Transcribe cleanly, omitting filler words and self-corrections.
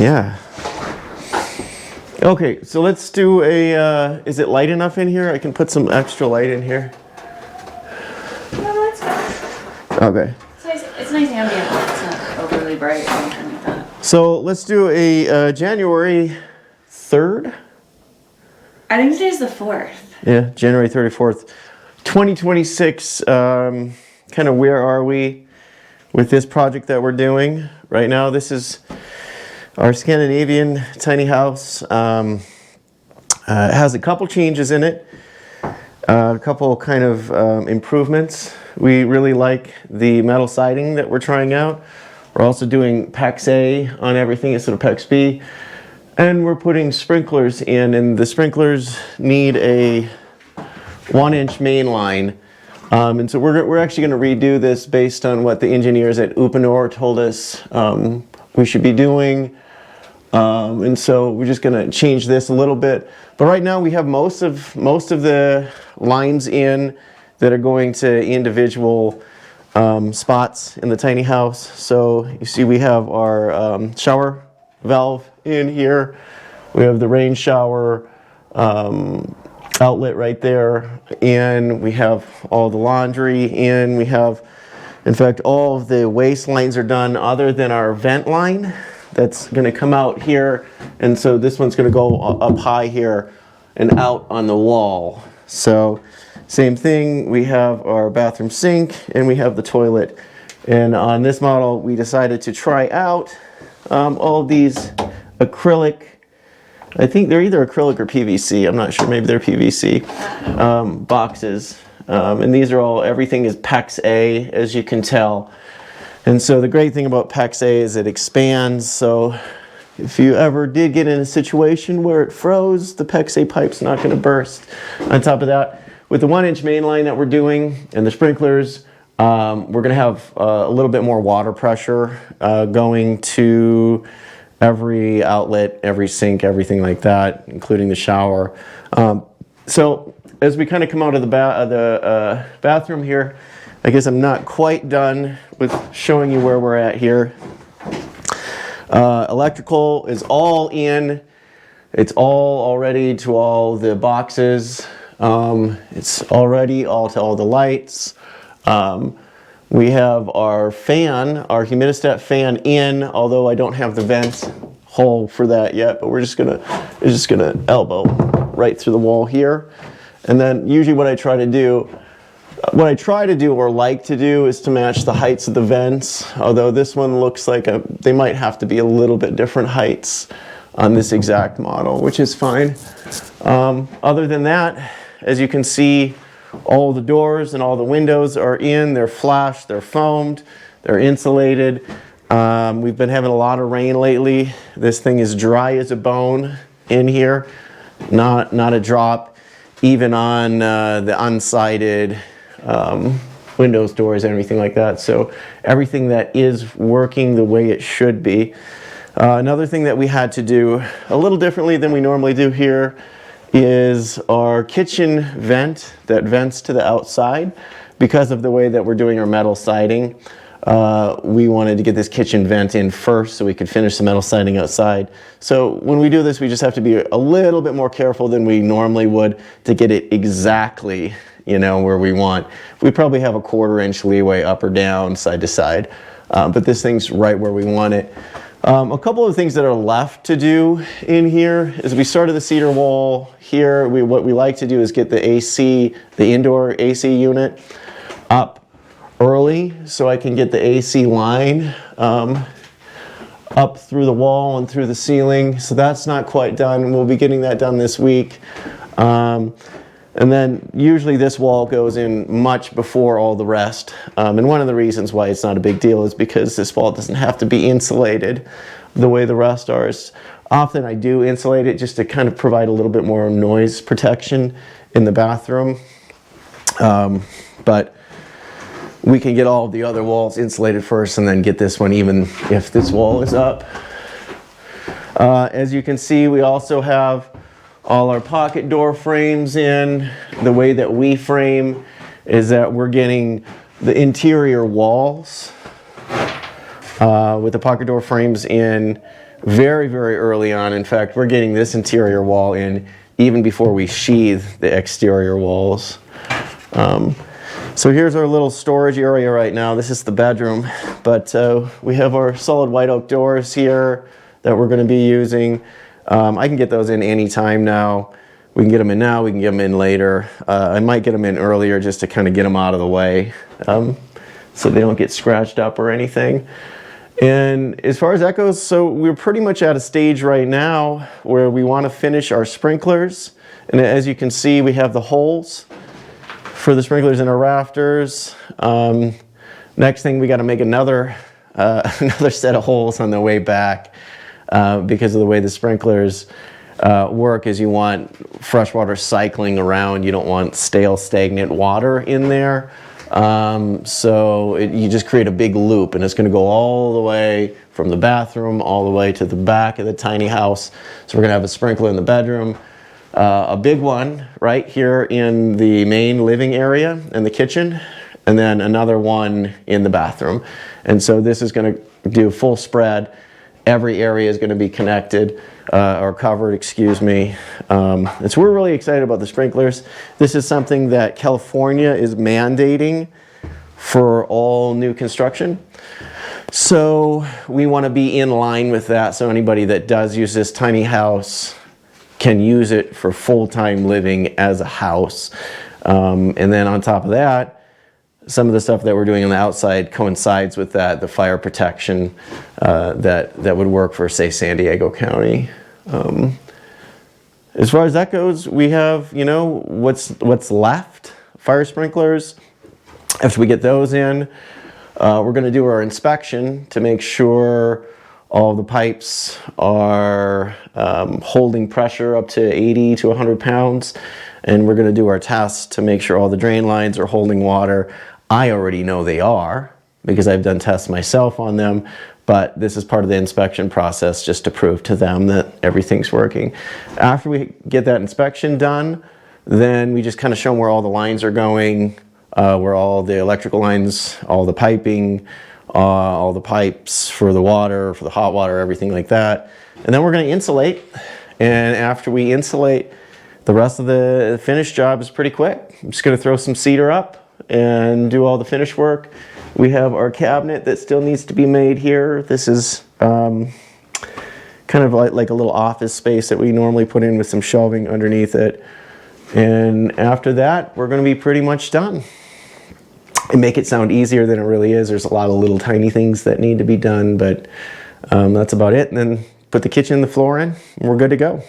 Yeah. Okay, so let's do a, is it light enough in here? I can put some extra light in here. No, it's fine. Okay. It's nice ambient. It's not overly bright or anything like that. So let's do a January 3rd. I think today's the 4th. Yeah, January 34th, 2026. Kind of where are we with this project that we're doing right now? This is our Scandinavian tiny house. It has a couple changes in it, a couple kind of improvements. We really like the metal siding that we're trying out. We're also doing PEX A on everything instead of PEX B. And we're putting sprinklers in, and the sprinklers need a 1-inch main line. And so we're actually going to redo this based on what the engineers at Uponor told us we should be doing. And so we're just going to change this a little bit. But right now we have most of the lines in that are going to individual spots in the tiny house. So you see we have our shower valve in here. We have the rain shower outlet right there. And we have all the laundry in. We have, in fact, all of the waste lines are done other than our vent line. That's going to come out here, and so this one's going to go up high here and out on the wall. So same thing, we have our bathroom sink and we have the toilet. And on this model we decided to try out all of these acrylic, I think they're either acrylic or PVC, I'm not sure, maybe they're PVC boxes. And these are all, everything is PEX A, as you can tell. And so the great thing about PEX A is it expands, so if you ever did get in a situation where it froze, the PEX A pipe's not going to burst. On top of that, with the 1-inch main line that we're doing and the sprinklers, we're going to have a little bit more water pressure going to every outlet, every sink, everything like that, including the shower. So as we kind of come out of the bathroom here, I guess I'm not quite done with showing you where we're at here. Electrical is all in. It's all already to all the boxes. It's already all to all the lights. We have our fan, our humidistat fan in, although I don't have the vent hole for that yet, but it's just gonna elbow right through the wall here. And then usually what I try to do or like to do is to match the heights of the vents, although this one looks like they might have to be a little bit different heights on this exact model, which is fine. Other than that, as you can see, all the doors and all the windows are in, they're flashed, they're foamed, they're insulated. We've been having a lot of rain lately. This thing is dry as a bone in here, not a drop, even on the unsided windows, doors, and everything like that. So everything that is working the way it should be. Another thing that we had to do a little differently than we normally do here is our kitchen vent that vents to the outside. Because of the way that we're doing our metal siding, we wanted to get this kitchen vent in first so we could finish the metal siding outside. So when we do this, we just have to be a little bit more careful than we normally would to get it exactly, you know, where we want. We probably have a 1/4 inch leeway up or down, side to side, but this thing's right where we want it. A couple of things that are left to do in here is we started the cedar wall here. What we like to do is get the AC, the indoor AC unit up early so I can get the AC line up through the wall and through the ceiling. So that's not quite done. We'll be getting that done this week. And then usually this wall goes in much before all the rest. And one of the reasons why it's not a big deal is because this wall doesn't have to be insulated the way the rest are. Often I do insulate it just to kind of provide a little bit more noise protection in the bathroom. But we can get all of the other walls insulated first and then get this one even if this wall is up. As you can see, we also have all our pocket door frames in. The way that we frame is that we're getting the interior walls with the pocket door frames in. very, very early on. In fact, we're getting this interior wall in even before we sheathe the exterior walls. So here's our little storage area right now. This is the bedroom, but we have our solid white oak doors here that we're going to be using. I can get those in any time now. We can get them in now, we can get them in later. I might get them in earlier just to kind of get them out of the way so they don't get scratched up or anything. And as far as that goes, so we're pretty much at a stage right now where we want to finish our sprinklers. And as you can see, we have the holes for the sprinklers in our rafters. Next thing, we got to make another set of holes on the way back because of the way the sprinklers work is you want fresh water cycling around. You don't want stale, stagnant water in there. You just create a big loop, and it's going to go all the way from the bathroom all the way to the back of the tiny house. So we're going to have a sprinkler in the bedroom, a big one right here in the main living area and the kitchen, and then another one in the bathroom. And so this is going to do full spread. Every area is going to be connected. Or covered, excuse me. And so we're really excited about the sprinklers. This is something that California is mandating for all new construction. So we want to be in line with that, so anybody that does use this tiny house can use it for full-time living as a house. And then on top of that, some of the stuff that we're doing on the outside coincides with that, the fire protection that would work for, say, San Diego County. As far as that goes, we have, what's left, fire sprinklers. After we get those in, we're going to do our inspection to make sure all the pipes are holding pressure up to 80 to 100 pounds. And we're going to do our tests to make sure all the drain lines are holding water. I already know they are because I've done tests myself on them, but this is part of the inspection process just to prove to them that everything's working. After we get that inspection done, then we just kind of show them where all the lines are going, where all the electrical lines, all the piping, all the pipes for the water, for the hot water, everything like that. And then we're going to insulate. And after we insulate, the rest of the finish job is pretty quick. I'm just going to throw some cedar up and do all the finish work. We have our cabinet that still needs to be made here. This is kind of like a little office space that we normally put in with some shelving underneath it. And after that, we're going to be pretty much done. And make it sound easier than it really is. There's a lot of little tiny things that need to be done, but that's about it. And then put the kitchen and the floor in, and we're good to go.